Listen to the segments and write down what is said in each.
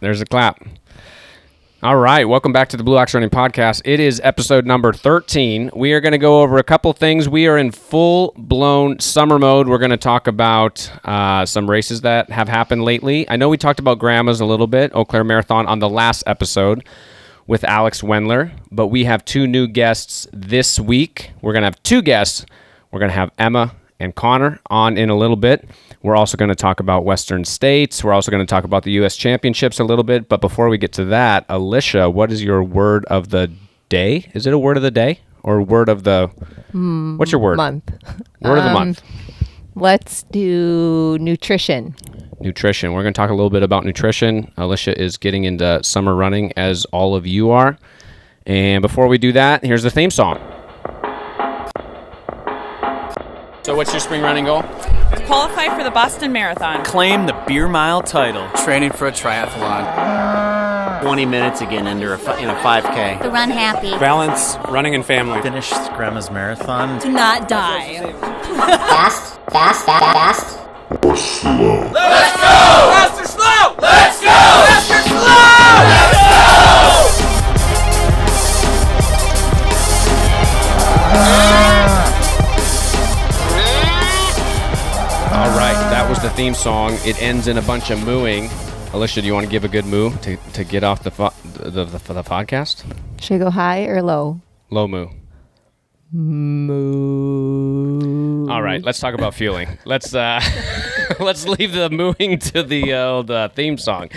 There's a clap. All right. Welcome back to the Blue Ox Running Podcast. It is episode number 13. We are going to go over a couple things. We are in full-blown summer mode. We're going to talk about some races that have happened lately. I know we talked about Grandma's a little bit, Eau Claire Marathon, on the last episode with Alex Wendler, but we have two new guests this week. We're going to have two guests. We're going to have Emma and Connor on in a little bit. We're also going to talk about Western States. We're also going to talk about the U.S. Championships a little bit. But before we get to that, Alicia, what is your word of the day? Is it a word of the day or word of the... What's your word? Month. Word of the month. Let's do nutrition. Nutrition. We're going to talk a little bit about nutrition. Alicia is getting into summer running, as all of you are. And before we do that, here's the theme song. So what's your spring running goal? Qualify for the Boston Marathon. Claim the beer mile title. Training for a triathlon. 20 minutes again under a 5K. To run happy. Balance running and family. Finish Grandma's marathon. To not die. Fast. Or slow. Let's go! Fast or slow! Let's go! Fast or slow! Let's go! All right, that was the theme song. It ends in a bunch of mooing. Alicia, do you want to give a good moo to get off the podcast? Should I go high or low? Low moo. Moo. All right, let's talk about fueling. Let's leave the mooing to the theme song.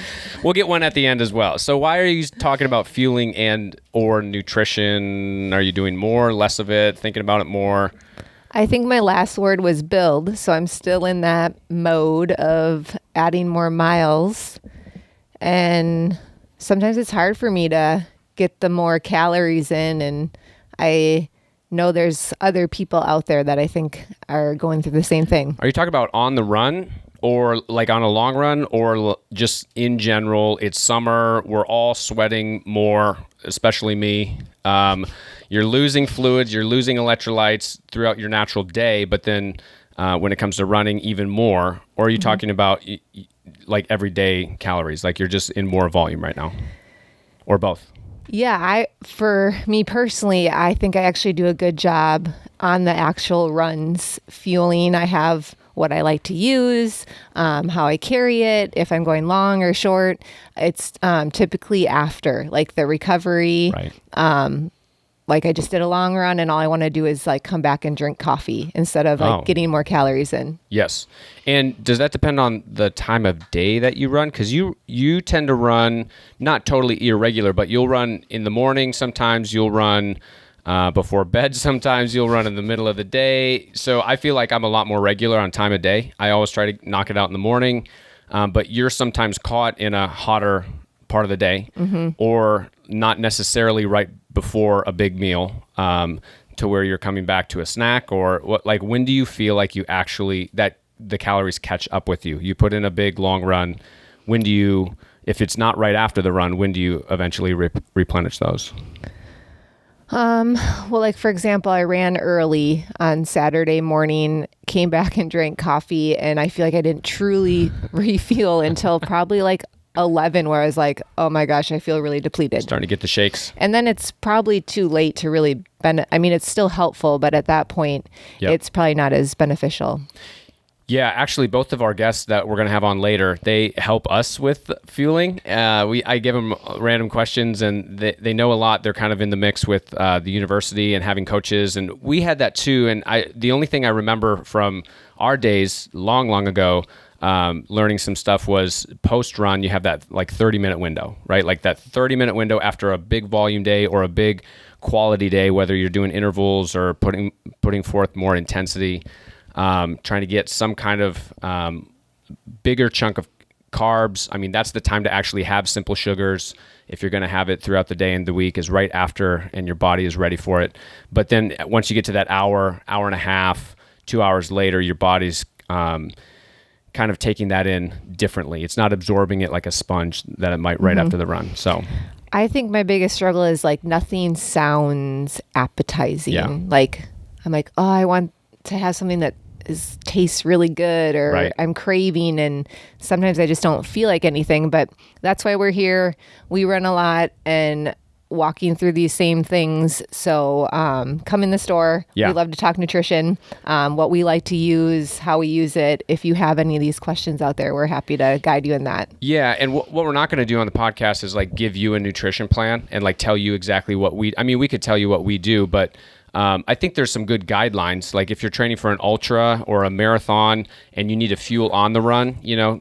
We'll get one at the end as well. So why are you talking about fueling and or nutrition? Are you doing more, less of it, thinking about it more? I think my last word was build, so I'm still in that mode of adding more miles. And sometimes it's hard for me to get the more calories in, and I know there's other people out there that I think are going through the same thing. Are you talking about on the run or like on a long run or just in general? It's summer. We're all sweating more, especially me. You're losing fluids, you're losing electrolytes throughout your natural day, but then when it comes to running, even more. Or are you talking about like everyday calories, like you're just in more volume right now? Or both? Yeah, for me personally, I think I actually do a good job on the actual runs fueling. I have what I like to use, how I carry it, if I'm going long or short. It's typically after, like the recovery. Right. Like I just did a long run and all I want to do is like come back and drink coffee instead of like getting more calories in. Yes. And does that depend on the time of day that you run? Because you tend to run not totally irregular, but you'll run in the morning. Sometimes you'll run before bed. Sometimes you'll run in the middle of the day. So I feel like I'm a lot more regular on time of day. I always try to knock it out in the morning. But you're sometimes caught in a hotter part of the day or not necessarily right before a big meal to where you're coming back to a snack or what? Like when do you feel like you actually that the calories catch up with you? You put in a big long run. When do you, if it's not right after the run, when do you eventually replenish those? Well, like for example, I ran early on Saturday morning, came back and drank coffee, and I feel like I didn't truly refuel until probably like 11, where I was like, oh my gosh, I feel really depleted. Starting to get the shakes. And then it's probably too late to really I mean, it's still helpful, but at that point, it's probably not as beneficial. Yeah, actually, both of our guests that we're going to have on later, they help us with fueling. I give them random questions, and they know a lot. They're kind of in the mix with the university and having coaches, and we had that too. And the only thing I remember from our days long ago, learning some stuff was post-run, you have that like 30-minute window, right? Like that 30-minute window after a big volume day or a big quality day, whether you're doing intervals or putting forth more intensity. Trying to get some kind of bigger chunk of carbs. I mean, that's the time to actually have simple sugars. If you're going to have it throughout the day and the week, is right after, and your body is ready for it. But then once you get to that hour and a half, 2 hours later, your body's kind of taking that in differently. It's not absorbing it like a sponge that it might right after the run. So I think my biggest struggle is like nothing sounds appetizing. Yeah. Like I'm like, oh, I want to have something that tastes really good, or Right. I'm craving, and sometimes I just don't feel like anything. But that's why we're here. We run a lot and walking through these same things. So come in the store. Yeah. We love to talk nutrition, what we like to use, how we use it. If you have any of these questions out there, we're happy to guide you in that. Yeah, and what we're not going to do on the podcast is like give you a nutrition plan and like tell you exactly what we could tell you what we do, but I think there's some good guidelines. Like if you're training for an ultra or a marathon and you need to fuel on the run,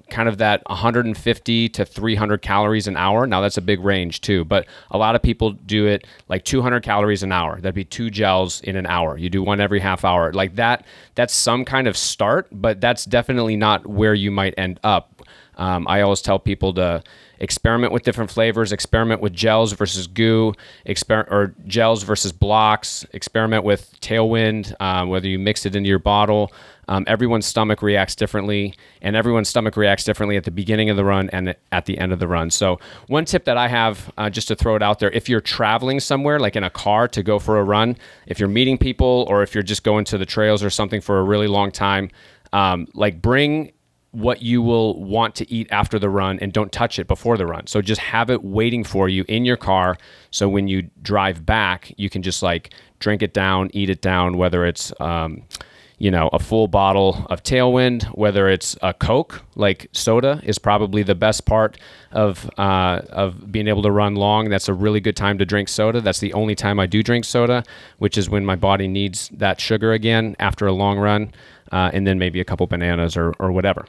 kind of that 150 to 300 calories an hour. Now that's a big range too, but a lot of people do it like 200 calories an hour. That'd be 2 gels in an hour. You do one every half hour. Like that's some kind of start, but that's definitely not where you might end up. I always tell people to experiment with different flavors, experiment with gels versus goo, or gels versus blocks, experiment with Tailwind, whether you mix it into your bottle. Everyone's stomach reacts differently, and everyone's stomach reacts differently at the beginning of the run and at the end of the run. So one tip that I have, just to throw it out there, if you're traveling somewhere, like in a car to go for a run, if you're meeting people or if you're just going to the trails or something for a really long time, like bring what you will want to eat after the run and don't touch it before the run. So just have it waiting for you in your car. So when you drive back, you can just like drink it down, eat it down, whether it's, a full bottle of Tailwind, whether it's a Coke, like soda is probably the best part of being able to run long. That's a really good time to drink soda. That's the only time I do drink soda, which is when my body needs that sugar again after a long run. And then maybe a couple bananas or whatever.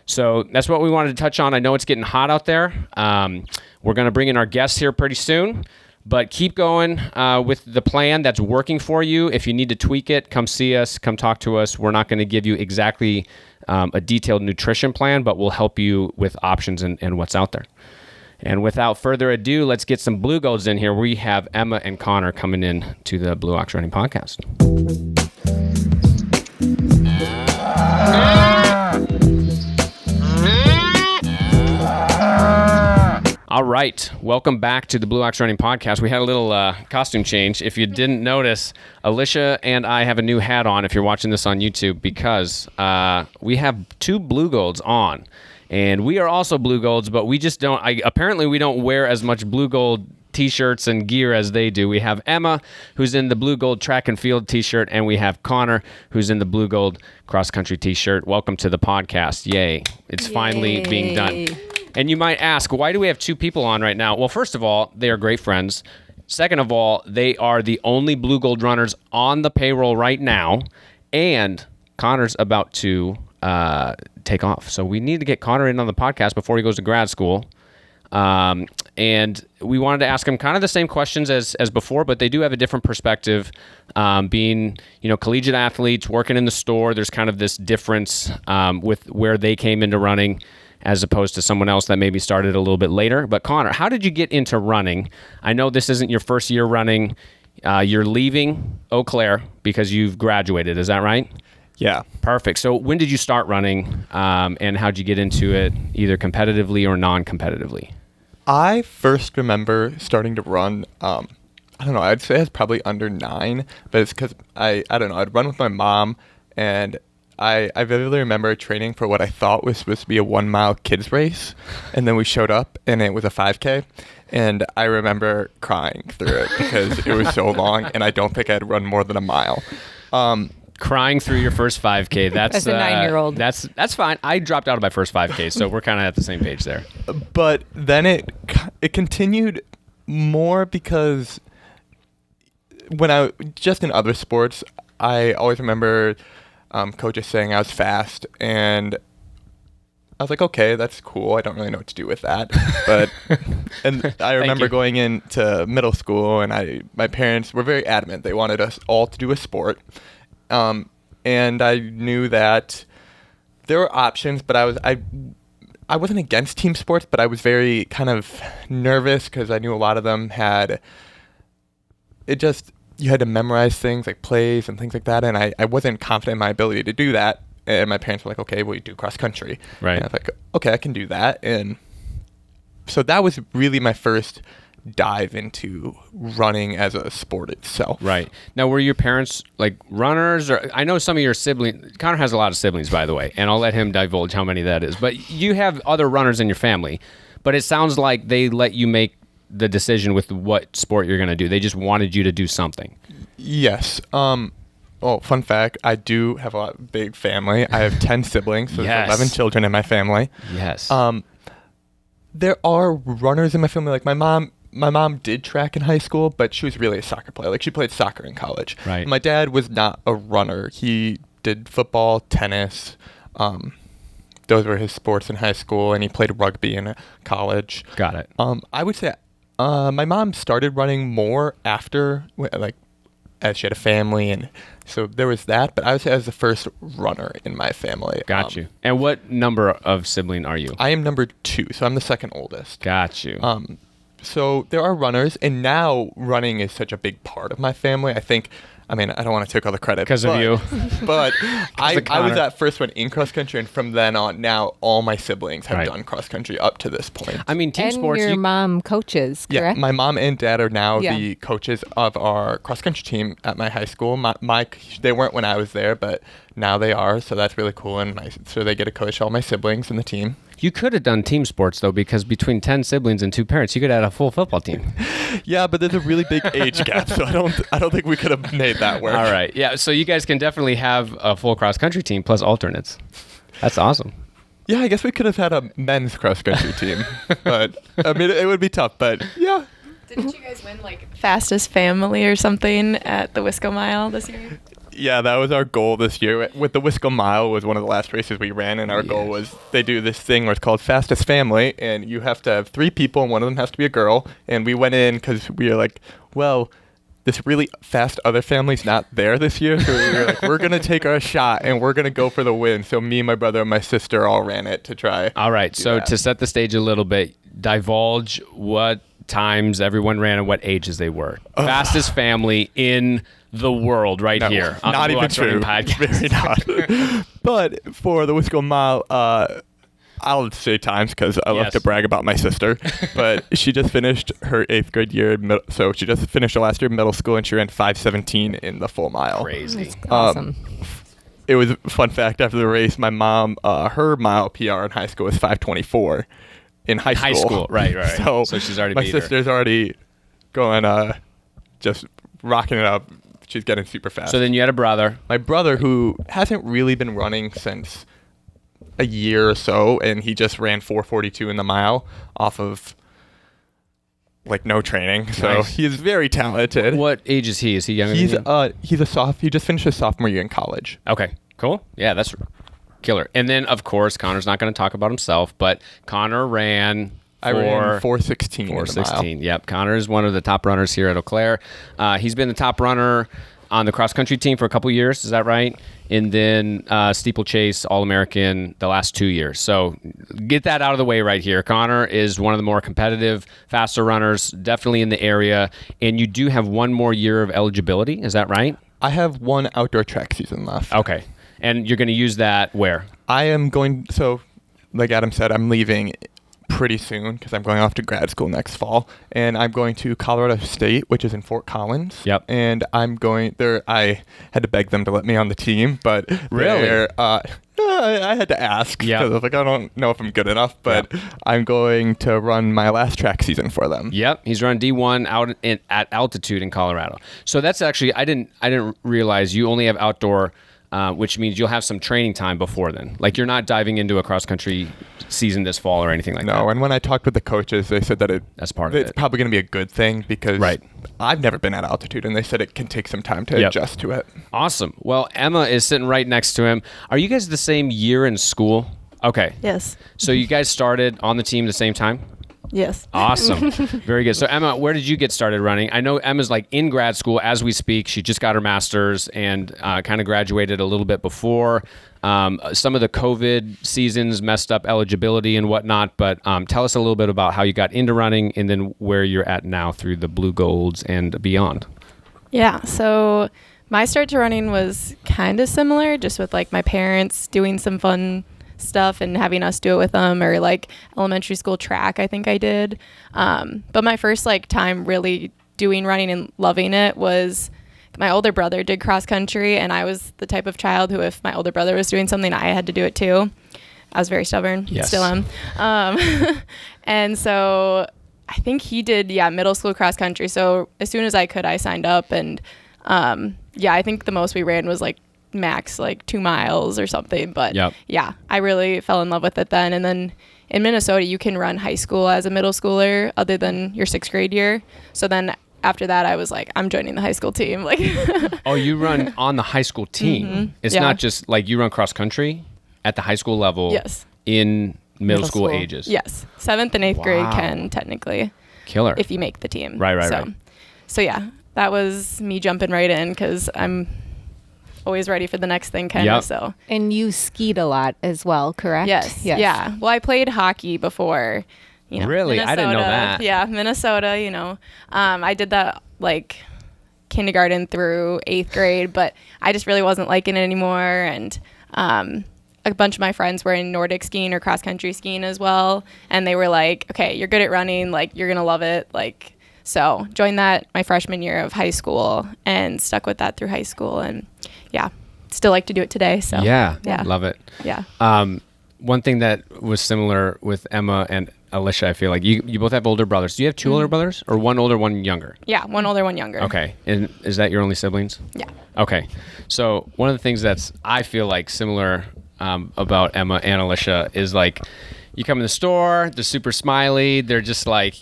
So that's what we wanted to touch on. I know it's getting hot out there. We're going to bring in our guests here pretty soon, but keep going with the plan that's working for you. If you need to tweak it, come see us, come talk to us. We're not going to give you exactly a detailed nutrition plan, but we'll help you with options and what's out there. And without further ado, let's get some Blue Golds in here. We have Emma and Connor coming in to the Blue Ox Running Podcast. All right, welcome back to the Blue Ox Running Podcast. We had a little costume change. If you didn't notice, Alicia and I have a new hat on if you're watching this on YouTube because we have 2 Blue Golds on. And we are also Blue Golds, but we just don't, apparently we don't wear as much Blue Gold t-shirts and gear as they do. We have Emma, who's in the Blue Gold track and field t-shirt, and we have Connor, who's in the Blue Gold cross country t-shirt. Welcome to the podcast. Yay. It's finally being done. And you might ask, why do we have 2 people on right now? Well, first of all, they are great friends. Second of all, they are the only Blue Gold runners on the payroll right now, and Connor's about to take off. So we need to get Connor in on the podcast before he goes to grad school. And we wanted to ask him kind of the same questions as before, but they do have a different perspective. Being, collegiate athletes, working in the store, there's kind of this difference with where they came into running as opposed to someone else that maybe started a little bit later. But Connor, how did you get into running? I know this isn't your first year running. You're leaving Eau Claire because you've graduated. Is that right? Yeah. Perfect. So when did you start running, and how'd you get into it, either competitively or non-competitively? I first remember starting to run, I don't know, I'd say I was probably under 9, but it's because I don't know, I'd run with my mom, and I vividly remember training for what I thought was supposed to be a 1-mile kids race, and then we showed up, and it was a 5K, and I remember crying through it because it was so long, and I don't think I'd run more than a mile. Crying through your first 5K. That's As a 9-year-old. That's fine. I dropped out of my first 5K, so we're kind of at the same page there. But then it continued more because just in other sports, I always remember coaches saying I was fast, and I was like, okay, that's cool. I don't really know what to do with that. But and I remember going into middle school, and my parents were very adamant. They wanted us all to do a sport. And I knew that there were options, but I wasn't against team sports, but I was very kind of nervous because I knew a lot of them you had to memorize things like plays and things like that, and I wasn't confident in my ability to do that. And my parents were like, okay, well, you do cross country. Right. And I was like, okay, I can do that. And so that was really my first dive into running as a sport itself. Right. Now, were your parents like runners? Or I know some of your siblings, Connor has a lot of siblings, by the way, and I'll let him divulge how many that is. But you have other runners in your family, but it sounds like they let you make the decision with what sport you're going to do. They just wanted you to do something. Yes. Oh, fun fact, I do have a big family. I have 10 siblings, so Yes. there's 11 children in my family. Yes. There are runners in my family. Like my mom did track in high school, but she was really a soccer player. Like she played soccer in college. Right. My dad was not a runner. He did football, tennis. Those were his sports in high school, and he played rugby in college. Got it. I would say my mom started running more after, like, as she had a family, and so there was that. But I would say I was the first runner in my family. Got you. And what number of sibling are you? I am number 2, so I'm the second oldest. Got you. So there are runners, and now running is such a big part of my family. I mean, I don't want to take all the credit. Because of you. But I was Connor. that first one in cross country, and from then on, now all my siblings have Right. done cross country up to this point. I mean, team And sports. your mom coaches, correct? Yeah, my mom and dad are now Yeah. the coaches of our cross country team at my high school. They weren't when I was there, but now they are, so that's really cool. And so they get to coach all my siblings in the team. You could have done team sports, though, because between 10 siblings and 2 parents, you could have had a full football team. Yeah, but there's a really big age gap, so I don't think we could have made that work. All right. Yeah, so you guys can definitely have a full cross-country team plus alternates. That's awesome. Yeah, I guess we could have had a men's cross country team, but I mean, it would be tough. But yeah, Didn't you guys win like fastest family or something at the Wisco Mile this year? yeah, that was our goal this year. With the Wisco Mile was one of the last races we ran, and our goal was they do this thing where it's called Fastest Family, and you have to have 3 people, and one of them has to be a girl. And we went in because we were like, well, this really fast other family's not there this year, so we were like, we're gonna take our shot and we're gonna go for the win. So me, my brother, and my sister all ran it to try. All right, do so that. to set the stage a little bit, divulge what times everyone ran and what ages they were. Fastest family in the world right No, here. On not the Blue even Ox Running true. Podcast. Very not. But for the Wisco Mile, I'll say times because I love Yes. to brag about my sister. But she just finished her 8th grade year, so she just finished her last year in middle school, and she ran 5:17 in the full mile. Crazy. Awesome. It was a fun fact after the race. My mom, her mile PR in high school was 5:24 in high school. High school, right. So she's already my beat her. sister's already going, just rocking it up. She's getting super fast. So then you had a brother. My brother, who hasn't really been running since a year or so, and he just ran 4:42 in the mile off of like no training. So Nice. he is very talented. What age is he? Is he younger He's than you? he just finished his sophomore year in college. Okay, cool. Yeah, that's killer. And then, of course, Connor's not going to talk about himself, but Connor ran I ran 4:16 in the mile. 4:16. Yep. Connor is one of the top runners here at Eau Claire. He's been the top runner on the cross country team for a couple years. Is that right? And then steeplechase All-American the last 2 years. So get that out of the way right here. Connor is one of the more competitive, faster runners, definitely in the area. And you do have one more year of eligibility. Is that right? I have one outdoor track season left. Okay. And you're going to use that where? I am going, so like Adam said, I'm leaving pretty soon because I'm going off to grad school next fall, and I'm going to Colorado State, which is in Fort Collins. Yep. And I'm going there. I had to beg them to let me on the team, but Really? I had to ask Yep. because I was like, I don't know if I'm good enough, but I'm going to run my last track season for them. Yep, he's run D1 out at altitude in Colorado. So that's actually I didn't realize you only have outdoor, which means you'll have some training time before then. Like you're not diving into a cross country season this fall or anything like that. No, and when I talked with the coaches, they said that That's part of it's it. probably going to be a good thing because Right. I've never been at altitude, and they said it can take some time to Yep. adjust to it. Awesome. Well, Emma is sitting right next to him. Are you guys the same year in school? Okay. Yes. So you guys started on the team the same time? Yes. Awesome. Very good. So Emma, where did you get started running? I know Emma's like in grad school as we speak. She just got her master's and kind of graduated a little bit before. Some of the COVID seasons messed up eligibility and whatnot, but tell us a little bit about how you got into running and then where you're at now through the Blue Golds and beyond. Yeah. So my start to running was kind of similar, just with like my parents doing some fun stuff and having us do it with them, or like elementary school track, I think I did. But my first like time really doing running and loving it was my older brother did cross country, and I was the type of child who, if my older brother was doing something, I had to do it too. I was very stubborn. Yes. Still am. And so I think he did, middle school cross country. So as soon as I could, I signed up, and I think the most we ran was like max like 2 miles or something. But yeah, I really fell in love with it then. And then in Minnesota, you can run high school as a middle schooler other than your 6th grade year. So then after that, I was like, I'm joining the high school team. Like, oh, you run on the high school team. Mm-hmm. It's not just like you run cross country at the high school level. Yes. In middle school ages. Yes. 7th and 8th grade can technically. Killer. If you make the team. Right. So yeah, that was me jumping right in because I'm always ready for the next thing kind of. So. And you skied a lot as well, correct? Yes. Yeah. Well, I played hockey before. Really? Minnesota. I didn't know that. Yeah, Minnesota, I did that like kindergarten through 8th grade, but I just really wasn't liking it anymore. And a bunch of my friends were in Nordic skiing or cross country skiing as well. And they were like, okay, you're good at running. Like, you're going to love it. Like, so joined that my freshman year of high school and stuck with that through high school. And yeah, still like to do it today. So yeah. Love it. Yeah. One thing that was similar with Emma and Alicia, I feel like you both have older brothers. Do you have 2 older brothers, or one older, one younger? Yeah, one older, one younger. Okay. And is that your only siblings? Yeah. Okay. So one of the things that's I feel like similar about Emma and Alicia is like you come in the store, they're super smiley, they're just like,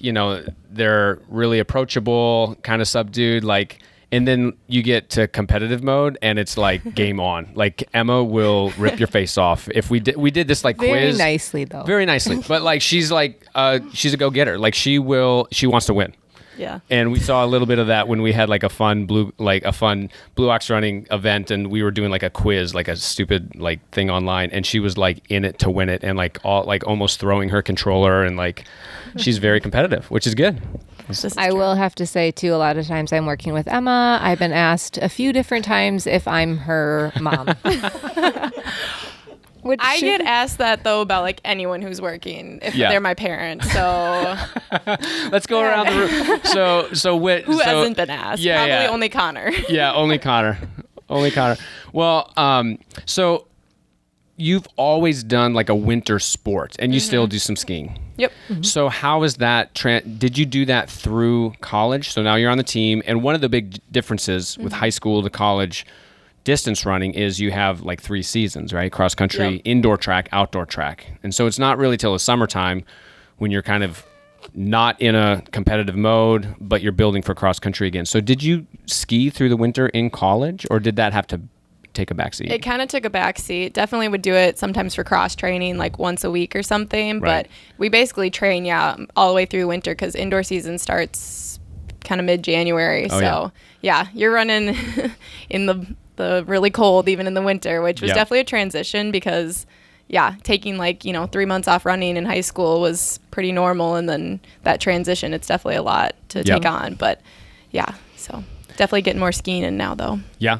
they're really approachable, kind of subdued, like, and then you get to competitive mode and it's like game on. Like Emma will rip your face off. If we did this like very quiz. Very nicely though. Very nicely. But like she's a go-getter. Like she wants to win. Yeah. And we saw a little bit of that when we had like a fun blue ox running event, and we were doing like a quiz, like a stupid like thing online, and she was like in it to win it, and like almost throwing her controller, and like she's very competitive, which is good. I will have to say too, a lot of times I'm working with Emma. I've been asked a few different times if I'm her mom. I get asked that though about like anyone who's working if they're my parent. So let's go around the room. Who hasn't been asked? Probably only Connor. Yeah, only Connor. Only Connor. Well, so you've always done like a winter sport, and you still do some skiing. Yep. Mm-hmm. So how is that? Did you do that through college? So now you're on the team, and one of the big differences with high school to college distance running is you have like 3 seasons, right? Cross country, indoor track, outdoor track. And so it's not really till the summertime when you're kind of not in a competitive mode, but you're building for cross country again. So did you ski through the winter in college, or did that have to take a backseat? It kind of took a backseat. Definitely would do it sometimes for cross training, like once a week or something. Right. But we basically train, all the way through winter because indoor season starts kind of mid-January. You're running in the really cold even in the winter, which was definitely a transition because taking 3 months off running in high school was pretty normal, and then that transition, it's definitely a lot to take on. But so definitely getting more skiing in now though. Yeah,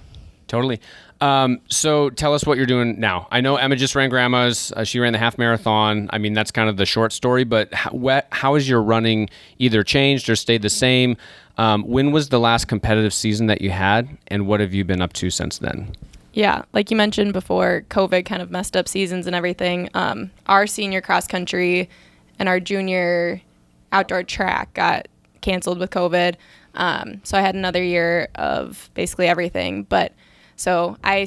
totally. So tell us what you're doing now. I know Emma just ran Grandma's. She ran the half marathon. I mean, that's kind of the short story, but how has your running either changed or stayed the same? When was the last competitive season that you had, and what have you been up to since then? Yeah, like you mentioned before, COVID kind of messed up seasons and everything. Our senior cross country and our junior outdoor track got canceled with COVID. So I had another year of basically everything. But so I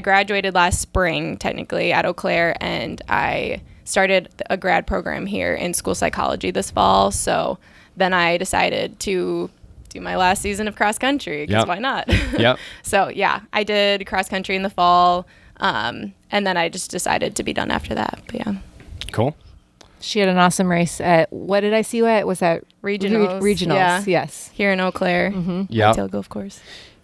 graduated last spring technically at Eau Claire, and I started a grad program here in school psychology this fall. So then I decided to do my last season of cross country because why not? Yep. So I did cross country in the fall, and then I just decided to be done after that. But yeah. Cool. She had an awesome race at, what did I see you at? Was that regionals? Regionals, yes. Here in Eau Claire, Whitetail Golf Course.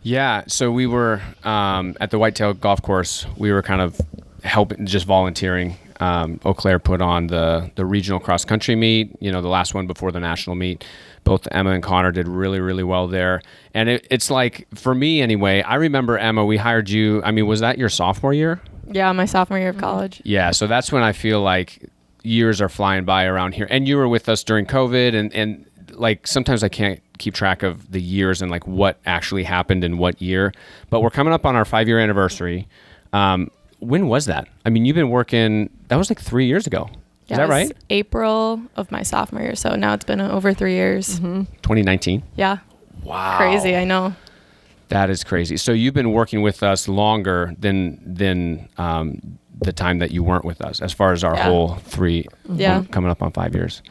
Yeah, so we were at the Whitetail Golf Course. We were kind of helping, just volunteering. Eau Claire put on the regional cross country meet, the last one before the national meet. Both Emma and Connor did really, really well there. And it's like, for me anyway, I remember, Emma, we hired you. I mean, was that your sophomore year Yeah, my sophomore year of college. Yeah, so that's when I feel like years are flying by around here. And you were with us during COVID, and like sometimes I can't keep track of the years and like what actually happened in what year. But we're coming up on our 5-year anniversary. When was that? I mean, you've been working, that was like 3 years ago. Is that right? April of my sophomore year. So now it's been over 3 years. 2019? Yeah. Wow. Crazy, I know. That is crazy. So you've been working with us longer than the time that you weren't with us, as far as our whole 3, coming up on 5 years.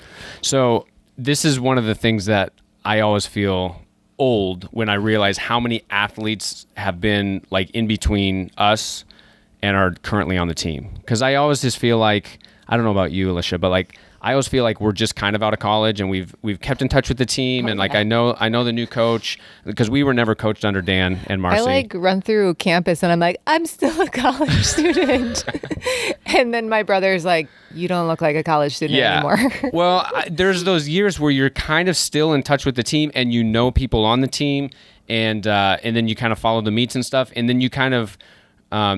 So this is one of the things that I always feel old when I realize how many athletes have been like in between us and are currently on the team. Because I always just feel like, I don't know about you, Alicia, but like I always feel like we're just kind of out of college, and we've kept in touch with the team, and like I know the new coach, because we were never coached under Dan and Marcy. I like run through campus and I'm like, I'm still a college student. And then my brother's like, you don't look like a college student anymore. Well, there's those years where you're kind of still in touch with the team, and you know people on the team, and then you kind of follow the meets and stuff, and then you kind of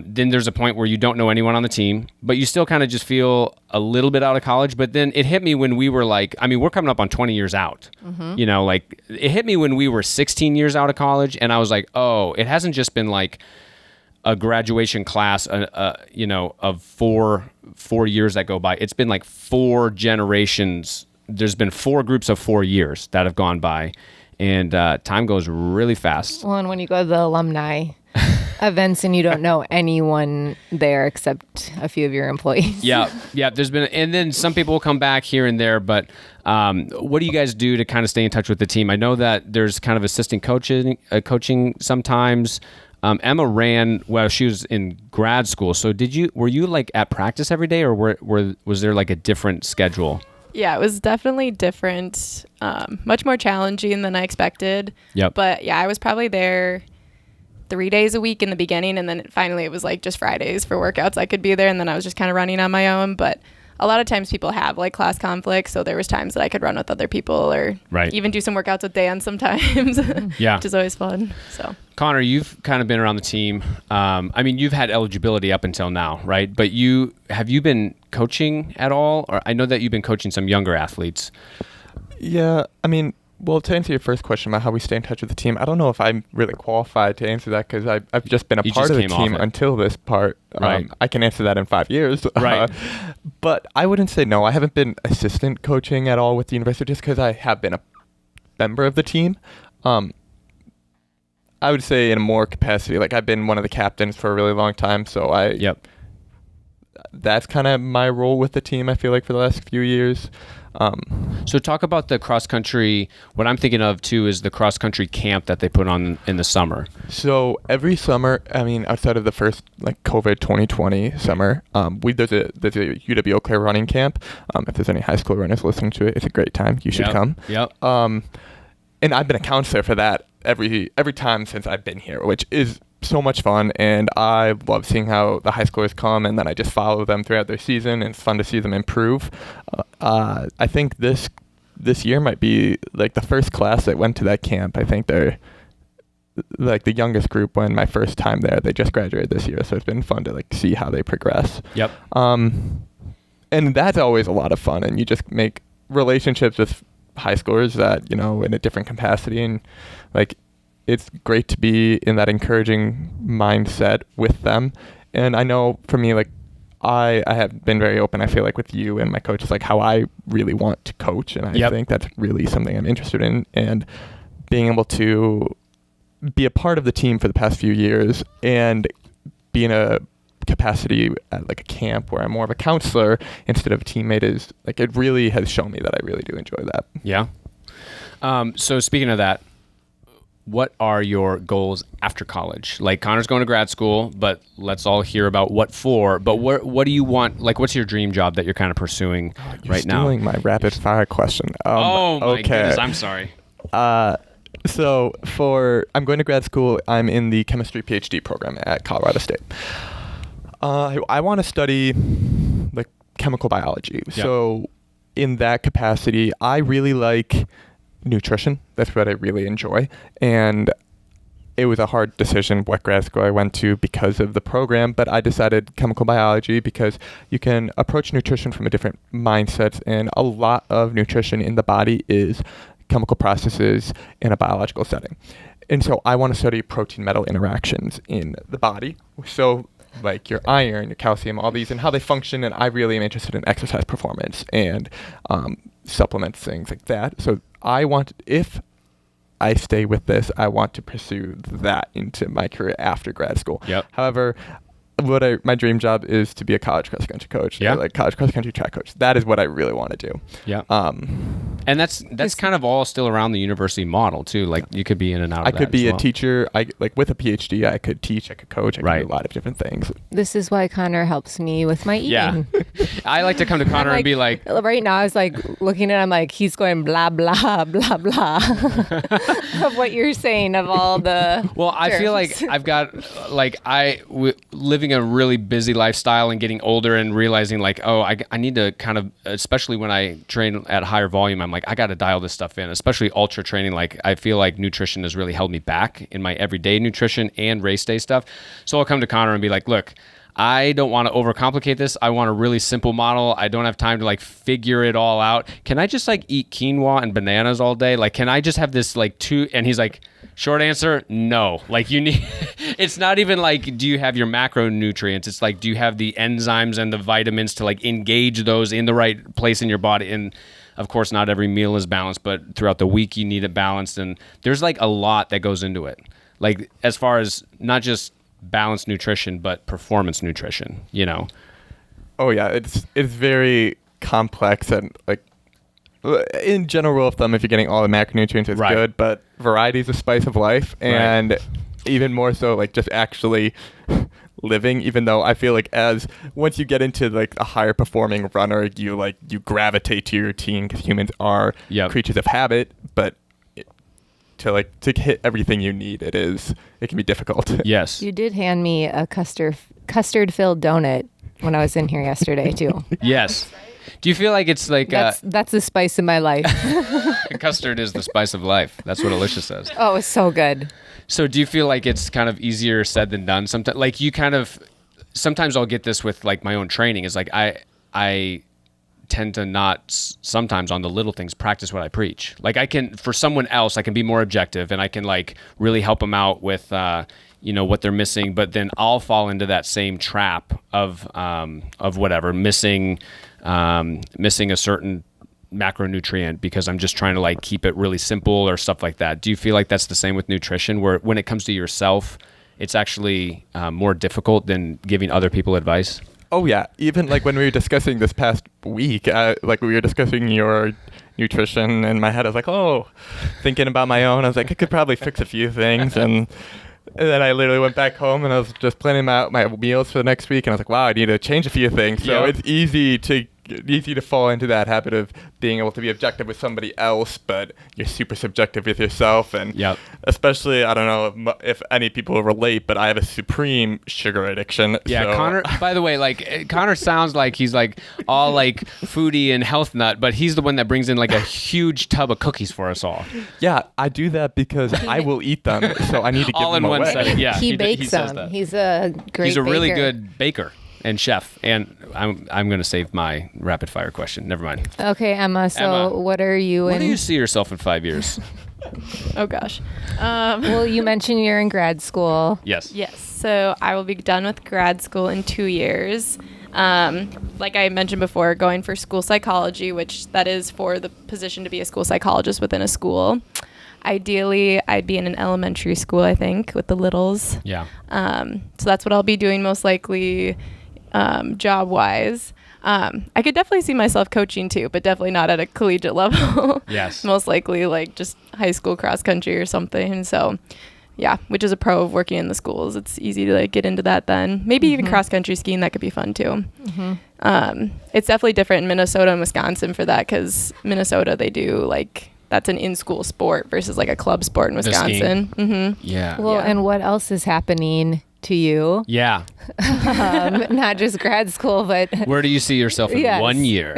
then there's a point where you don't know anyone on the team, but you still kind of just feel a little bit out of college. But then it hit me when we were like, I mean, we're coming up on 20 years out. You know, like it hit me when we were 16 years out of college, and I was like, oh, it hasn't just been like a graduation class, you know, of four years that go by. It's been like 4 generations. There's been 4 groups of 4 years that have gone by, and time goes really fast. Well, and when you go to the alumni events and you don't know anyone there except a few of your employees. Yeah. There's been, and then some people will come back here and there, but what do you guys do to kind of stay in touch with the team? I know that there's kind of assistant coaching sometimes. Emma ran while she was in grad school. So were you like at practice every day, or was there like a different schedule? Yeah, it was definitely different, much more challenging than I expected. Yep. But yeah, I was probably there 3 days a week in the beginning, and then finally it was like just Fridays for workouts I could be there, and then I was just kind of running on my own. But a lot of times people have like class conflicts, so there was times that I could run with other people, or even do some workouts with Dan sometimes. Yeah. Which is always fun. So Connor, you've kind of been around the team. I mean, you've had eligibility up until now, right? But have you been coaching at all? Or I know that you've been coaching some younger athletes. Yeah, I mean, well, to answer your first question about how we stay in touch with the team, I don't know if I'm really qualified to answer that, because I've just been a part of the team until this part. Right. I can answer that in 5 years. Right. But I wouldn't say no. I haven't been assistant coaching at all with the university, just because I have been a member of the team. I would say in a more capacity, like I've been one of the captains for a really long time, so that's kind of my role with the team, I feel like, for the last few years. So talk about the cross country. What I'm thinking of too is the cross country camp that they put on in the summer. So every summer, I mean, outside of the first like COVID 2020 summer, there's a UW Eau Claire running camp. If there's any high school runners listening to it, it's a great time. You should come. Yep. And I've been a counselor for that every time since I've been here, which is so much fun, and I love seeing how the high schoolers come, and then I just follow them throughout their season, and it's fun to see them improve. I think this year might be like the first class that went to that camp. I think they're like the youngest group when my first time there. They just graduated this year, so it's been fun to like see how they progress. Yep. And that's always a lot of fun, and you just make relationships with high schoolers that, you know, in a different capacity, and like it's great to be in that encouraging mindset with them. And I know for me, like I have been very open, I feel like, with you and my coaches, like how I really want to coach, and I think that's really something I'm interested in, and being able to be a part of the team for the past few years and be in a capacity at like a camp where I'm more of a counselor instead of a teammate is like, it really has shown me that I really do enjoy that. Yeah. So speaking of that, what are your goals after college? Like Connor's going to grad school, but let's all hear about what for. But what do you want? Like, what's your dream job that you're kind of pursuing right now? You're stealing my rapid fire question. Oh my goodness, I'm sorry. So I'm going to grad school. I'm in the chemistry PhD program at Colorado State. I want to study like chemical biology. Yep. So in that capacity, I really like nutrition. That's what I really enjoy. And it was a hard decision what grad school I went to because of the program, but I decided chemical biology because you can approach nutrition from a different mindset, and a lot of nutrition in the body is chemical processes in a biological setting. And so I want to study protein metal interactions in the body. So like your iron, your calcium, all these, and how they function. And I really am interested in exercise performance and supplements, things like that. So if I stay with this, I want to pursue that into my career after grad school. Yep. However, my dream job is to be a college cross country coach. Yeah. Like college cross country track coach. That is what I really want to do. Yeah. And that's kind of all still around the university model too. Like you could be in and out of that. I could be as a well. teacher. With a PhD, I could teach, I could coach, I could Right. do a lot of different things. This is why Connor helps me with my eating. Yeah. I like to come to Connor and be like, right now I was like looking at him like he's going blah blah blah blah of what you're saying of all the well, I feel like I've got living a really busy lifestyle and getting older and realizing like, oh, I need to kind of, especially when I train at higher volume, I'm like, I got to dial this stuff in, especially ultra training. Like I feel like nutrition has really held me back in my everyday nutrition and race day stuff. So I'll come to Connor and be like, look, I don't want to overcomplicate this. I want a really simple model. I don't have time to like figure it all out. Can I just like eat quinoa and bananas all day? Like, can I just have this like two? And he's like, short answer, no. Like you need, it's not even like, do you have your macronutrients? It's like, do you have the enzymes and the vitamins to like engage those in the right place in your body? And of course, not every meal is balanced, but throughout the week you need it balanced. And there's like a lot that goes into it. Like as far as not just balanced nutrition, but performance nutrition, you know? Oh yeah, it's very complex, and like in general rule of thumb, if you're getting all the macronutrients, it's Right. good, but variety is the spice of life. And even more so like just actually living, even though I feel like once you get into like a higher performing runner, you gravitate to your routine because humans are creatures of habit, but to hit everything you need, it can be difficult. Yes. You did hand me a custard filled donut when I was in here yesterday too. Yes. Do you feel like it's like that's the spice of my life? custard is the spice of life? That's what Alicia says. Oh, it's so good. So do you feel like it's kind of easier said than done? Sometimes I'll get this with like my own training. Is like I tend to not sometimes on the little things practice what I preach. Like for someone else, I can be more objective and I can like really help them out with what they're missing. But then I'll fall into that same trap of whatever missing a certain macronutrient because I'm just trying to like keep it really simple or stuff like that. Do you feel like that's the same with nutrition, where when it comes to yourself, it's actually more difficult than giving other people advice? Oh yeah, even like when we were discussing this past week, like we were discussing your nutrition, in my head I was like, thinking about my own, I was like, I could probably fix a few things, and then I literally went back home and I was just planning out my meals for the next week, and I was like, wow, I need to change a few things. So it's easy to fall into that habit of being able to be objective with somebody else, but you're super subjective with yourself. And especially, I don't know if any people relate, but I have a supreme sugar addiction. Yeah, so. Connor, by the way, like Connor sounds like he's like all like foodie and health nut, but he's the one that brings in like a huge tub of cookies for us all. Yeah, I do that because I will eat them, so I need to give all them in one away. setting. Yeah, he bakes them. He's a great He's a really baker. good baker and chef. And I'm going to save my rapid fire question. Never mind. Okay, Emma. So what are you Where in? do you see yourself in 5 years? Oh gosh. Well, you mentioned you're in grad school. Yes. Yes. So I will be done with grad school in 2 years. Like I mentioned before, going for school psychology, which that is for the position to be a school psychologist within a school. Ideally, I'd be in an elementary school, I think, with the littles. Yeah. So that's what I'll be doing most likely, job-wise. I could definitely see myself coaching too, but definitely not at a collegiate level. Yes. Most likely like just high school cross country or something. So yeah, which is a pro of working in the schools. It's easy to like get into that then. Maybe even cross country skiing, that could be fun too. It's definitely different in Minnesota and Wisconsin for that, because Minnesota, they do like, that's an in-school sport versus like a club sport in Wisconsin. Yeah. Well, and what else is happening to you? Yeah. Not just grad school, but Where do you see yourself in 1 year?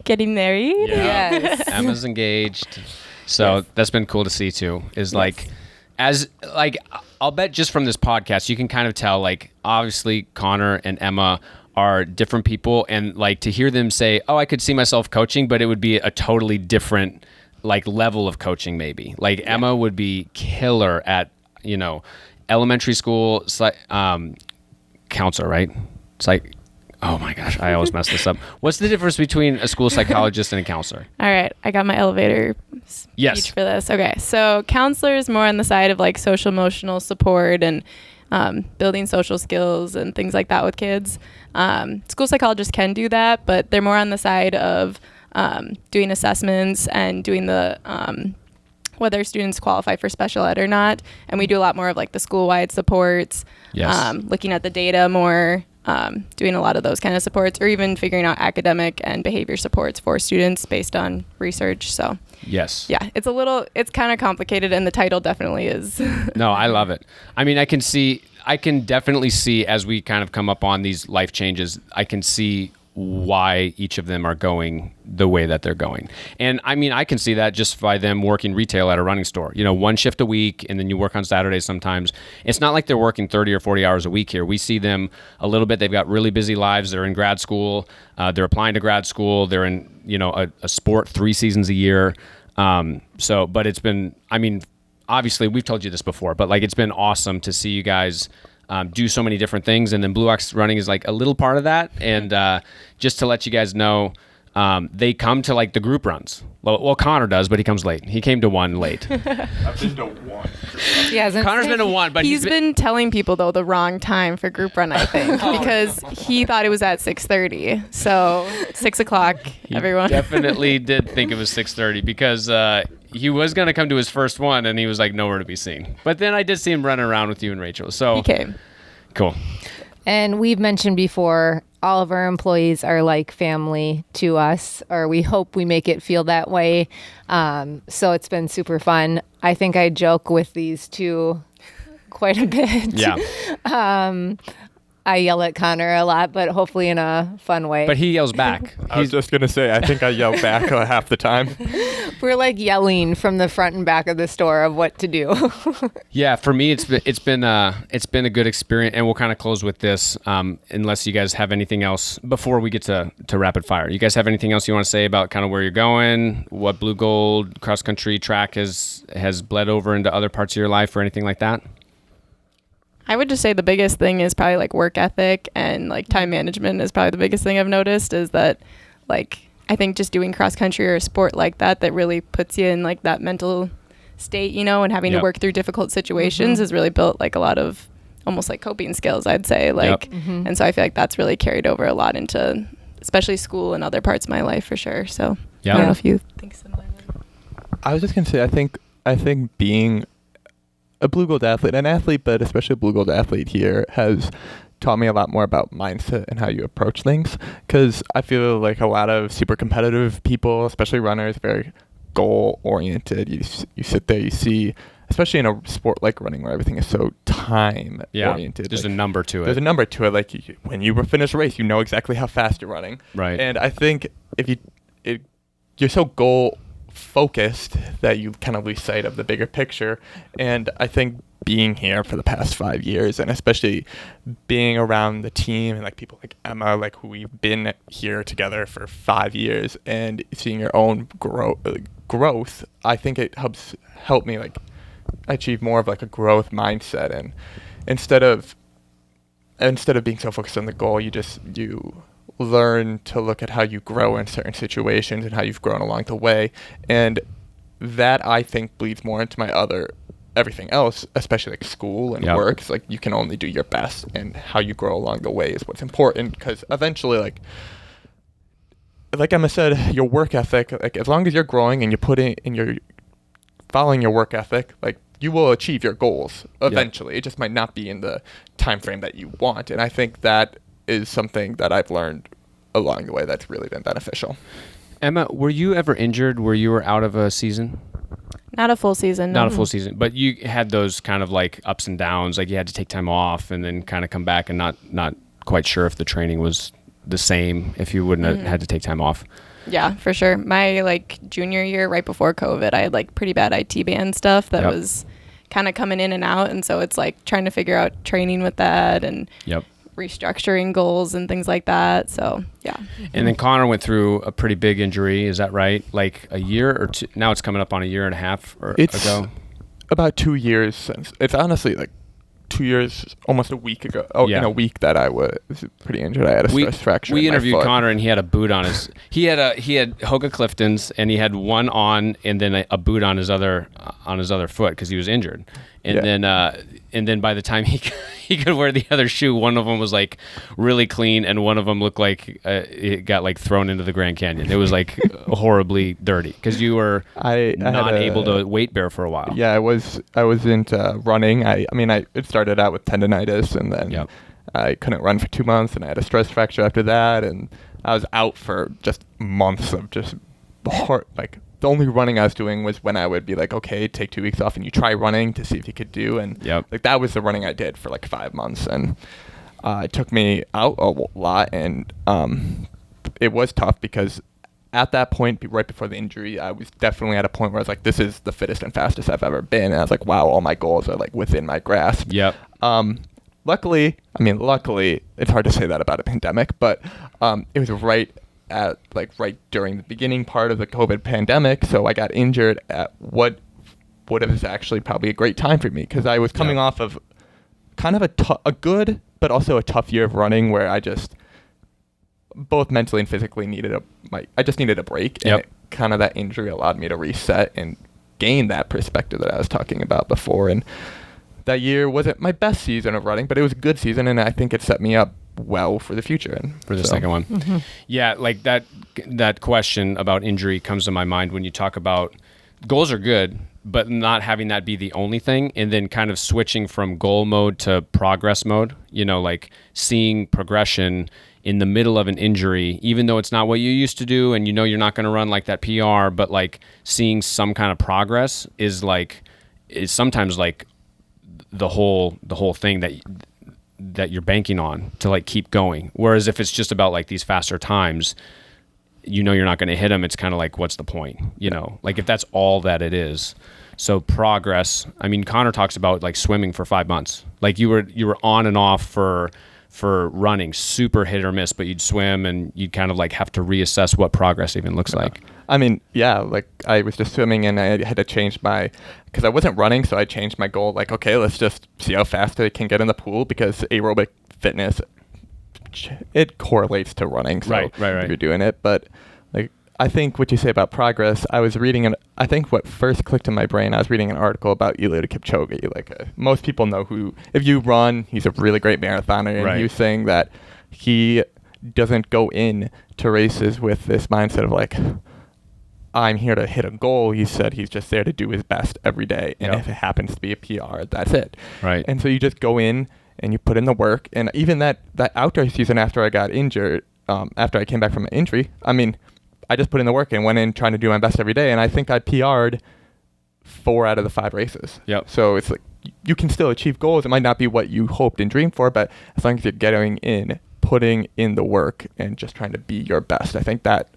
Getting married. Yes. Emma's engaged. So that's been cool to see too, is like as like, I'll bet just from this podcast, you can kind of tell, like, obviously Connor and Emma are different people, and like to hear them say, oh, I could see myself coaching, but it would be a totally different like level of coaching. Maybe like Emma would be killer at, elementary school, counselor, right? It's like, oh my gosh, I always mess this up. What's the difference between a school psychologist and a counselor? All right, I got my elevator speech for this. Okay, so counselor is more on the side of like social emotional support and building social skills and things like that with kids. School psychologists can do that, but they're more on the side of doing assessments and doing the whether students qualify for special ed or not. And we do a lot more of like the school-wide supports, looking at the data more, doing a lot of those kind of supports, or even figuring out academic and behavior supports for students based on research. So yes, yeah, it's kind of complicated, and the title definitely is. No, I love it. I mean, I can definitely see as we kind of come up on these life changes, I can see why each of them are going the way that they're going. And I mean, I can see that just by them working retail at a running store, one shift a week, and then you work on Saturdays sometimes. It's not like they're working 30 or 40 hours a week here. We see them a little bit. They've got really busy lives. They're in grad school. They're applying to grad school. They're in, a sport 3 seasons a year. But it's been, I mean, obviously we've told you this before, but like, it's been awesome to see you guys do so many different things, and then Blue Ox Running is like a little part of that. And just to let you guys know, they come to like the group runs. Well, Connor does, but he comes late. He came to one late. I've been to one. Connor's been to one, but he's been telling people though the wrong time for group run, I think, because he thought it was at 6:30. So 6 o'clock, everyone. Definitely did think it was 6:30 because he was going to come to his first one, and he was like nowhere to be seen. But then I did see him running around with you and Rachel. So he came. Cool. And we've mentioned before, all of our employees are like family to us, or we hope we make it feel that way. So it's been super fun. I think I joke with these two quite a bit. Yeah. I yell at Connor a lot, but hopefully in a fun way. But he yells back. I was just going to say, I think I yell back half the time. We're like yelling from the front and back of the store of what to do. Yeah, for me, it's been a good experience, and we'll kind of close with this, unless you guys have anything else before we get to rapid fire. You guys have anything else you want to say about kind of where you're going, what blue gold cross country track has bled over into other parts of your life, or anything like that? I would just say the biggest thing is probably like work ethic, and like time management is probably the biggest thing I've noticed, is that like I think just doing cross country or a sport like that really puts you in like that mental state, and having to work through difficult situations has really built like a lot of almost like coping skills, I'd say, like and so I feel like that's really carried over a lot into especially school and other parts of my life for sure. So I don't know if you think similarly. I was just going to say, I think being a blue gold athlete, an athlete, but especially a blue gold athlete here, has taught me a lot more about mindset and how you approach things. Because I feel like a lot of super competitive people, especially runners, very goal oriented. You sit there, you see, especially in a sport like running where everything is so time oriented. There's a number to it. There's a number to it. Like when you finish a race, you know exactly how fast you're running. Right. And I think if you're so goal focused that you kind of lose sight of the bigger picture. And I think being here for the past 5 years, and especially being around the team and like people like Emma, like who we've been here together for 5 years, and seeing your own growth, I think it help me like achieve more of like a growth mindset. And instead of being so focused on the goal, you learn to look at how you grow in certain situations and how you've grown along the way. And that, I think, bleeds more into my everything else, especially like school and work. It's like you can only do your best, and how you grow along the way is what's important, because eventually, like Emma said, your work ethic, like as long as you're growing and you're following your work ethic, like you will achieve your goals eventually. It just might not be in the time frame that you want. And I think that is something that I've learned along the way that's really been beneficial. Emma, were you ever injured where you were out of a season? Not a full season. Not a full season, but you had those kind of like ups and downs, like you had to take time off and then kind of come back and not quite sure if the training was the same if you wouldn't have had to take time off. Yeah, for sure. My like junior year, right before COVID, I had like pretty bad IT band stuff that was kind of coming in and out. And so it's like trying to figure out training with that and restructuring goals and things like that. So, yeah. And then Connor went through a pretty big injury. Is that right? Like a year or two? Now it's coming up on a year and a half ago. About 2 years since. It's honestly like 2 years, almost a week ago. In a week that I was pretty injured. I had a stress fracture. We in my interviewed foot. Connor, and he had a boot on his. He had Hoka Cliftons, and he had one on, and then a boot on his other foot because he was injured. And then by the time he could wear the other shoe, one of them was like really clean, and one of them looked like it got like thrown into the Grand Canyon. It was like horribly dirty because you were not able to weight bear for a while. Yeah, I was into running. It started out with tendonitis, and then I couldn't run for 2 months, and I had a stress fracture after that, and I was out for just months of just the only running I was doing was when I would be like, okay, take 2 weeks off and you try running to see if you could do. And like that was the running I did for like 5 months. And it took me out a lot. And it was tough because at that point, right before the injury, I was definitely at a point where I was like, this is the fittest and fastest I've ever been. And I was like, wow, all my goals are like within my grasp. Yep. Luckily, it's hard to say that about a pandemic, but it was right during the beginning part of the COVID pandemic. So I got injured at what was actually probably a great time for me because I was coming off of kind of a good, but also a tough year of running where I just both mentally and physically needed a break. And kind of that injury allowed me to reset and gain that perspective that I was talking about before. And that year wasn't my best season of running, but it was a good season. And I think it set me up well for the future and for the second one. Mm-hmm. Yeah, like that question about injury comes to my mind when you talk about goals are good, but not having that be the only thing, and then kind of switching from goal mode to progress mode, like seeing progression in the middle of an injury, even though it's not what you used to do and you're not going to run like that PR, but like seeing some kind of progress is sometimes like the whole thing that you're banking on to like keep going. Whereas if it's just about like these faster times, you're not going to hit them. It's kind of like, what's the point? Like if that's all that it is. So progress. I mean, Connor talks about like swimming for 5 months. Like you were on and off for running, super hit or miss, but you'd swim and you'd kind of like have to reassess what progress even looks like. I mean, yeah, like I was just swimming and I had to change because I wasn't running, so I changed my goal. Like, okay, let's just see how fast I can get in the pool because aerobic fitness, it correlates to running. So right. If you're doing it. But like, I think what you say about progress, I was reading I think what first clicked in my brain, I was reading an article about Eliud Kipchoge. Like most people know if you run, he's a really great marathoner. And he was saying that he doesn't go in to races with this mindset of like, I'm here to hit a goal. He said he's just there to do his best every day. And if it happens to be a PR, that's it. Right. And so you just go in and you put in the work. And even that outdoor season after I got injured, after I came back from an injury, I just put in the work and went in trying to do my best every day. And I think I PR'd 4 out of the 5 races. Yep. So it's like you can still achieve goals. It might not be what you hoped and dreamed for, but as long as you're getting in, putting in the work and just trying to be your best, I think that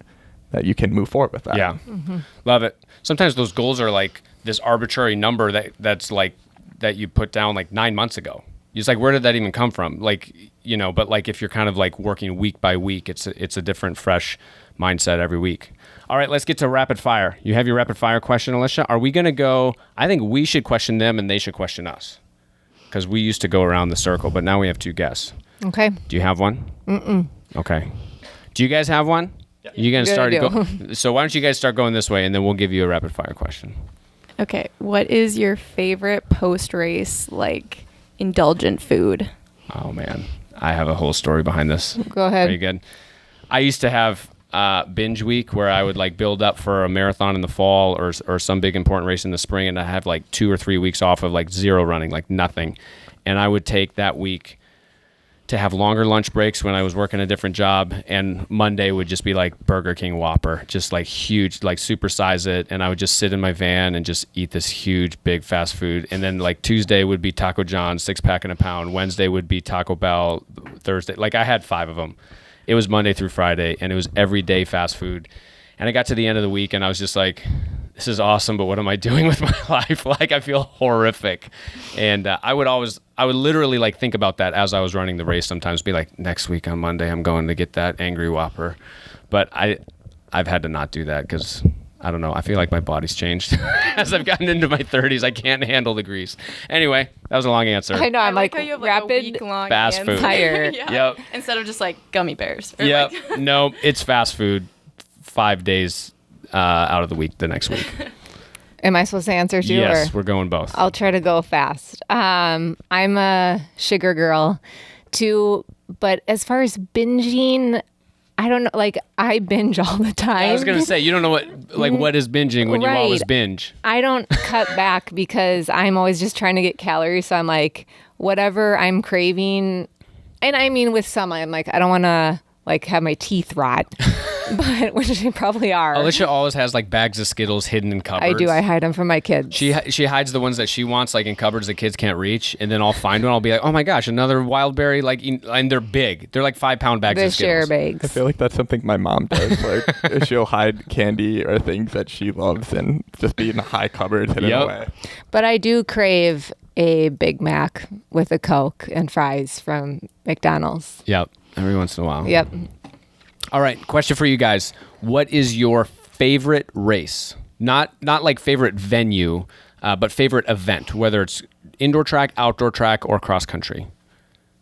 you can move forward with that. Yeah. Mm-hmm. Love it. Sometimes those goals are like this arbitrary number that's like that you put down like 9 months ago. It's like, where did that even come from? Like, but like if you're kind of like working week by week, it's a different, fresh mindset every week. All right, let's get to rapid fire. You have your rapid fire question, Alicia. Are we going to go? I think we should question them and they should question us because we used to go around the circle, but now we have 2 guests. Okay. Do you have one? Mm-mm. Okay. Do you guys have one? Yeah. You going to start? So why don't you guys start going this way and then we'll give you a rapid fire question. Okay. What is your favorite post-race, like, indulgent food? Oh, man. I have a whole story behind this. Go ahead. Are you good? I used to have binge week where I would like build up for a marathon in the fall or some big important race in the spring, and I have like 2 or 3 weeks off of like zero running, like nothing. And I would take that week to have longer lunch breaks when I was working a different job, and Monday would just be like Burger King Whopper, just like huge, like supersize it, and I would just sit in my van and just eat this huge big fast food. And then like Tuesday would be Taco John's 6-pack and a pound, Wednesday would be Taco Bell, Thursday, like I had 5 of them. It was Monday through Friday, and it was everyday fast food. And I got to the end of the week, and I was just like, this is awesome, but what am I doing with my life? Like, I feel horrific. And I would literally like think about that as I was running the race sometimes, be like, next week on Monday, I'm going to get that Angry Whopper. But I've had to not do that because I don't know. I feel like my body's changed as I've gotten into my 30s. I can't handle the grease. Anyway, that was a long answer. I know. I'm like how you have rapid like a week-long fast food. Tired. Yeah. Yep. Instead of just like gummy bears. Or Yep. like- No, it's fast food 5 days out of the week the next week. Am I supposed to answer too? Yes, or? we're going both. I'll try to go fast. I'm a sugar girl too, but as far as binging, I don't know. Like, I binge all the time. I was going to say, you don't know what is binging when you Right. always binge. I don't cut back because I'm always just trying to get calories. So I'm like, whatever I'm craving. And I mean, with some, I'm like, I don't want to like have my teeth rot, but which they probably are. Alicia always has like bags of Skittles hidden in cupboards. I do. I hide them from my kids. She hides the ones that she wants like in cupboards that kids can't reach, and then I'll find one. I'll be like, oh my gosh, another wild berry! And they're big. They're like 5-pound bags The of share Skittles. bags. I feel like that's something my mom does. Like she'll hide candy or things that she loves and just be in a high cupboard hidden Yep. away. But I do crave a Big Mac with a Coke and fries from McDonald's. Yep. Every once in a while. Yep. All right. Question for you guys: what is your favorite race? Not like favorite venue, but favorite event. Whether it's indoor track, outdoor track, or cross country,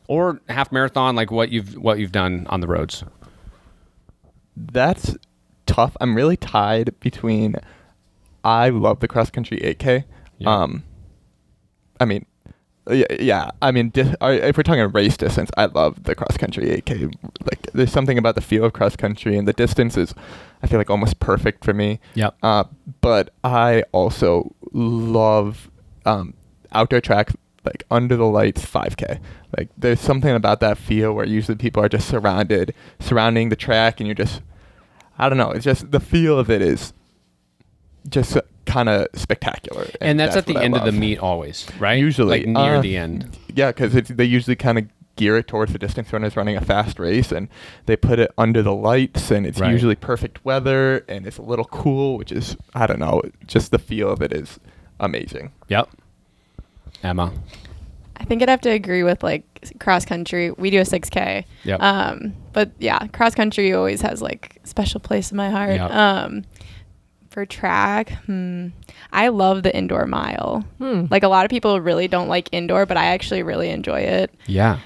or half marathon, like what you've done on the roads. That's tough. I'm really tied between. I love the cross country 8K. Yeah. I mean, yeah. I mean, if we're talking race distance, I love the cross country 8K. Like, there's something about the feel of cross country, and the distance is, I feel like, almost perfect for me. Yep. But I also love outdoor track, like under the lights 5K. Like, there's something about that feel where usually people are just surrounding the track, and you're just, I don't know. It's just the feel of it is just kind of spectacular. And that's at the what I end of the love. meet always, right? Usually. like near the end. Yeah, because they usually kind of gear it towards the distance runners running a fast race, and they put it under the lights, and it's Right. usually perfect weather, and it's a little cool, which is, I don't know, just the feel of it is amazing. Yep. Emma. I think I'd have to agree with like cross country. We do a 6K. Yep. But yeah, cross country always has like a special place in my heart. Yep. For track, I love the indoor mile. Like, a lot of people really don't like indoor, but I actually really enjoy it. Yeah.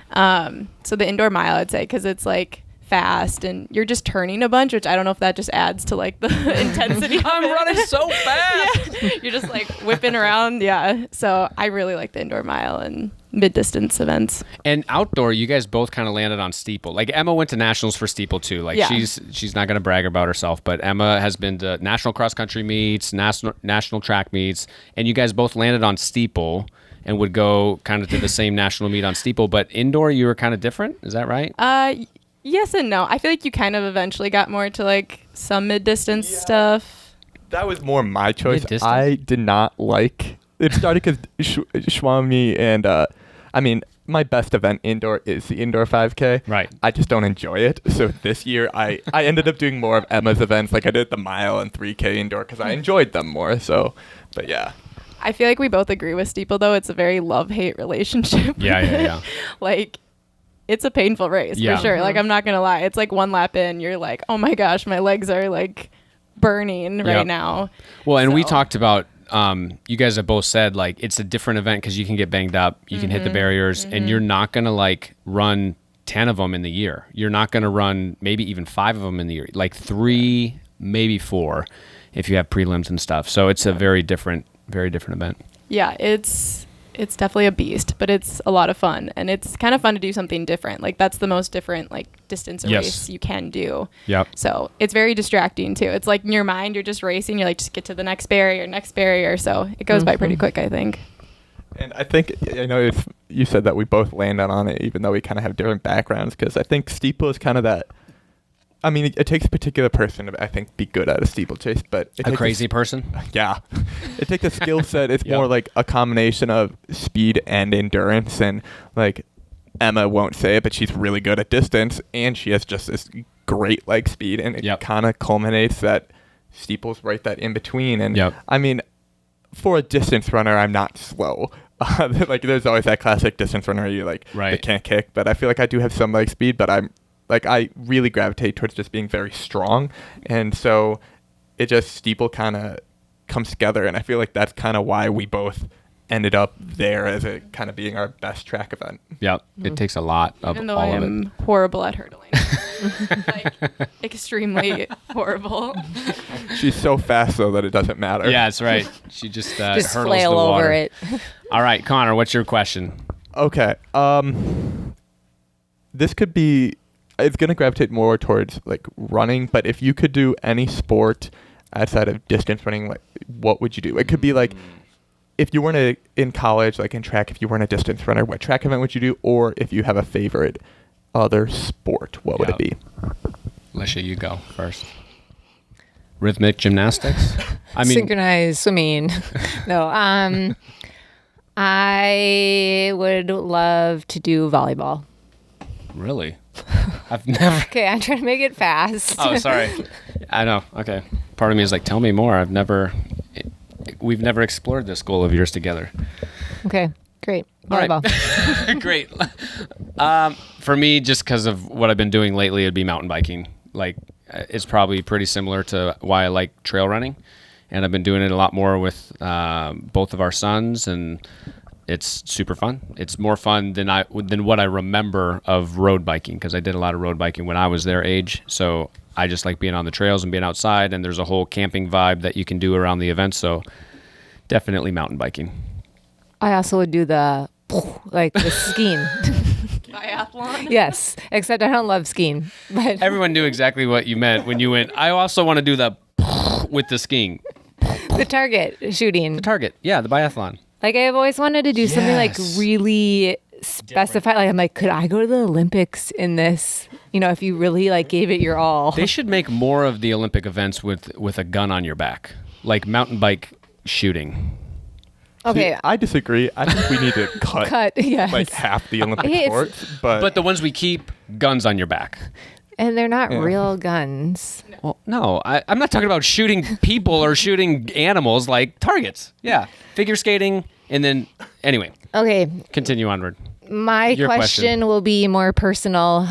So the indoor mile, I'd say, because it's like fast and you're just turning a bunch, which I don't know if that just adds to like the intensity. I'm running so fast. Yeah. You're just like whipping around. Yeah. So I really like the indoor mile and mid-distance events. And outdoor, you guys both kind of landed on steeple. Like, Emma went to nationals for steeple too. Like, Yeah. she's not going to brag about herself, but Emma has been to national cross country meets, national track meets, and you guys both landed on steeple and would go kind of to the same national meet on steeple. But indoor, you were kind of different. Is that right? Yes and no. I feel like you kind of eventually got more to like some mid-distance stuff. That was more my choice. Mid-distance? I did not like it. Started because Shwami and I mean, my best event indoor is the indoor 5K. Right. I just don't enjoy it. So this year I ended up doing more of Emma's events. Like, I did the mile and 3K indoor because I enjoyed them more. So, but yeah. I feel like we both agree with steeple though. It's a very love-hate relationship. Yeah. Like, it's a painful race Yeah. for sure. Like, I'm not gonna lie. It's like one lap in, you're like, oh my gosh, my legs are like burning Yep. right now. Well, and we So- talked about, you guys have both said, like, it's a different event because you can get banged up, you can hit the barriers, and you're not going to, like, run 10 of them in the year. You're not going to run maybe even 5 of them in the year, like 3, maybe 4 if you have prelims and stuff. So it's a very different event. Yeah, it's definitely a beast, but it's a lot of fun, and it's kind of fun to do something different. Like, that's the most different like distance Yes. race you can do. Yep. So it's very distracting too. It's like in your mind, you're just racing. You're like, just get to the next barrier. So it goes by pretty quick, I think. And I think, I know you said that we both landed on it, even though we kind of have different backgrounds, because I think steeple is kind of that. I mean, it takes a particular person to, I think, be good at a steeplechase, but it A takes crazy person? Yeah. It takes a skill set. It's Yep. more like a combination of speed and endurance. And like, Emma won't say it, but she's really good at distance, and she has just this great leg speed. And it Yep. kind of culminates that steeple's right that in between. And Yep. I mean, for a distance runner, I'm not slow. Like there's always that classic distance runner you like Right. they can't kick, but I feel like I do have some leg speed, but I'm like I really gravitate towards just being very strong, and so it just steeple kind of comes together, and I feel like that's kind of why we both ended up there as a kind of being our best track event. Yep. It takes a lot of Even though all I of am it. horrible at hurdling. Like, extremely horrible. She's so fast though that it doesn't matter. Yeah, that's right. She just Just hurdles flail the water. over it. All right, Connor, what's your question? Okay. This could be. It's gonna gravitate more towards like running, but if you could do any sport outside of distance running, like what would you do? It could be like if you weren't in college, like in track, if you weren't a distance runner, what track event would you do? Or if you have a favorite other sport, what would it be? Alicia, you go first. Rhythmic gymnastics? I mean, Synchronized swimming. No, I would love to do volleyball. really? I've never. Okay, I'm trying to make it fast. Oh, sorry. I know. Okay. Part of me is like, tell me more. We've never explored this goal of yours together. Okay, great. All right. Volleyball. Great. For me, just because of what I've been doing lately, it'd be mountain biking. Like, it's probably pretty similar to why I like trail running. And I've been doing it a lot more with both of our sons, and it's super fun. It's more fun than what I remember of road biking, because I did a lot of road biking when I was their age. So I just like being on the trails and being outside, and there's a whole camping vibe that you can do around the event. So definitely mountain biking. I also would do the skiing. Biathlon? Yes, except I don't love skiing. But Everyone knew exactly what you meant when you went, I also want to do the with the skiing. the target shooting. The target. Yeah, the biathlon. Like I've always wanted to do something like Yes. really specified. Like I'm like, could I go to the Olympics in this? You know, if you really like gave it your all. They should make more of the Olympic events with a gun on your back, like mountain bike shooting. Okay, See, I disagree. I think we need to cut yes. like half the Olympic Hey, sports, but But the ones we keep, guns on your back. And they're not Yeah. real guns. Well, no, I'm not talking about shooting people or shooting animals, like targets. Yeah, figure skating, and then anyway, Okay, continue onward. my Your question question. will be more personal.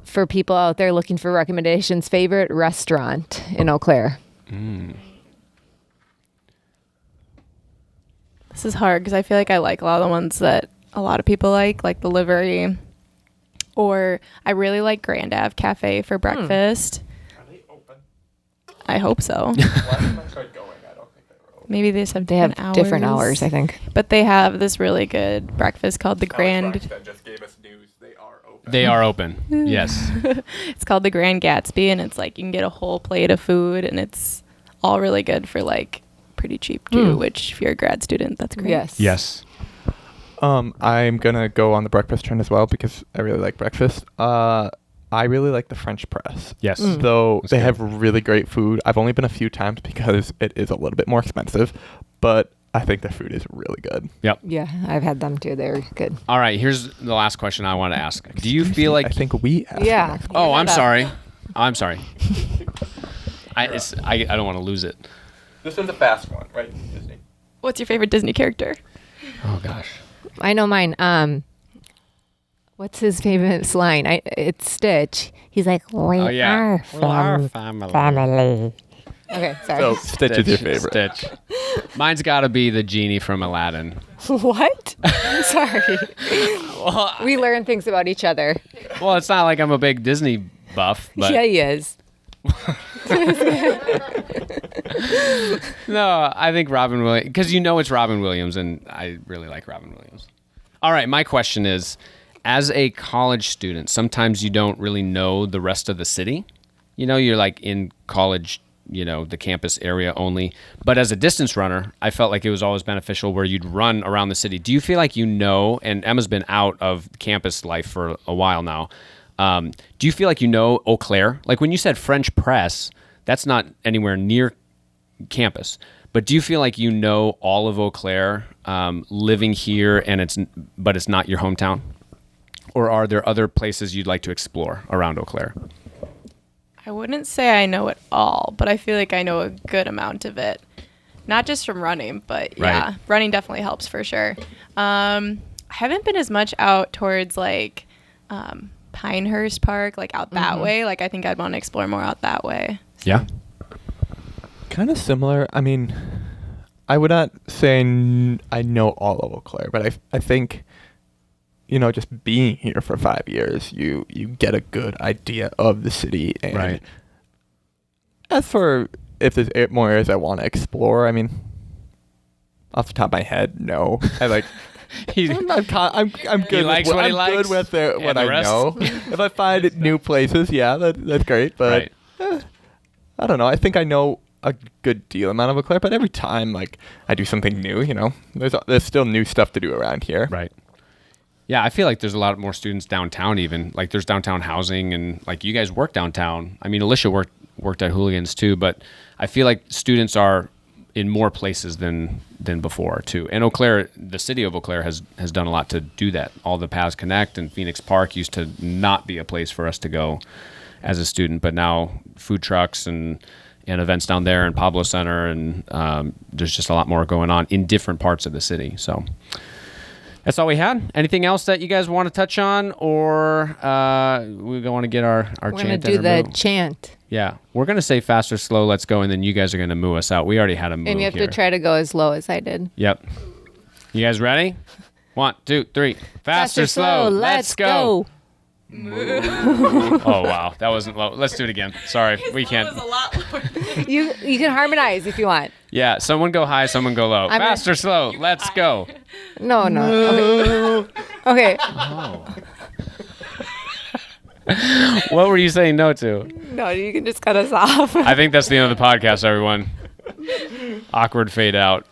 For people out there looking for recommendations, favorite restaurant in Eau Claire? This is hard because I feel like I like a lot of the ones that a lot of people like the livery. Or I really like Grand Ave Cafe for breakfast. are they open? I hope so. Last time I tried going, I don't think they were open. Maybe they just have They have different hours. hours, I think. But they have this really good breakfast called the Grand. That just gave us news. They are open. They are open. Yes. It's called the Grand Gatsby, and it's like you can get a whole plate of food, and it's all really good for like pretty cheap too. Which if you're a grad student, that's great. Yes. Yes. I'm gonna go on the breakfast trend as well because I really like breakfast. I really like the French press. Yes. Though That's they good. have really great food. I've only been a few times because it is a little bit more expensive, but I think the food is really good. Yep. Yeah, I've had them too. They're good. All right. Here's the last question I want to ask. Do you feel like? I think we asked Yeah. the next Oh, I'm that up. sorry. I'm sorry. I don't want to lose it. This one's a fast one, right? Disney. What's your favorite Disney character? Oh gosh. I know mine. What's his famous line? It's Stitch. He's like, we Oh yeah. are family. Okay, sorry. So Stitch is your favorite. Stitch. Mine's got to be the genie from Aladdin. What? Sorry. Well, We learn things about each other. well, it's not like I'm a big Disney buff, but Yeah, he is. no, I think Robin Williams, because you know it's Robin Williams, and I really like Robin Williams. All right, my question is, as a college student, sometimes you don't really know the rest of the city. You know, you're like in college, you know, the campus area only. But as a distance runner, I felt like it was always beneficial where you'd run around the city. Do you feel like you know, and Emma's been out of campus life for a while now, do you feel like you know Eau Claire? Like when you said French press, that's not anywhere near campus. But do you feel like you know all of Eau Claire, living here, but it's not your hometown? Or are there other places you'd like to explore around Eau Claire? I I wouldn't say I know it all, but I feel like I know a good amount of it. Not just from running, but yeah, Right. running definitely helps for sure. I haven't been as much out towards like Pinehurst Park, like out that way. Like I think I'd want to explore more out that way. Yeah. Kind of similar. I mean, I would not say I know all of Eau Claire, but I think, just being here for 5 years, you get a good idea of the city. And Right. as for if there's more areas I want to explore, I mean, off the top of my head, no. I like. I'm good. He likes what he likes, good with what the I rest? know. If I find new places, yeah, that's great. But I don't know. I think I know a good deal amount of Eau Claire, but every time like I do something new, there's still new stuff to do around here. Right. Yeah, I feel like there's a lot more students downtown even. Like there's downtown housing and like you guys work downtown. I mean, Alicia worked at Hooligans too, but I feel like students are in more places than before too. And Eau Claire, the city of Eau Claire has done a lot to do that. All the paths connect, and Phoenix Park used to not be a place for us to go as a student, but now food trucks and events down there and Pablo Center, and there's just a lot more going on in different parts of the city. So that's all we had. Anything else that you guys want to touch on, or we want to get our We're chant? going to do the chant. Yeah, we're going to say fast or slow, let's go, and then you guys are going to moo us out. We already had a moo And you have here. to try to go as low as I did. Yep. You guys ready? 1, 2, 3. Fast or slow, let's go. Oh, wow. That wasn't low. Let's do it again. Sorry, we can't. It was a lot lower. You can harmonize if you want. Yeah, someone go high, someone go low. Fast or slow, let's go. No. Okay. What were you saying no to? No, you can just cut us off. I think that's the end of the podcast, everyone. Awkward fade out.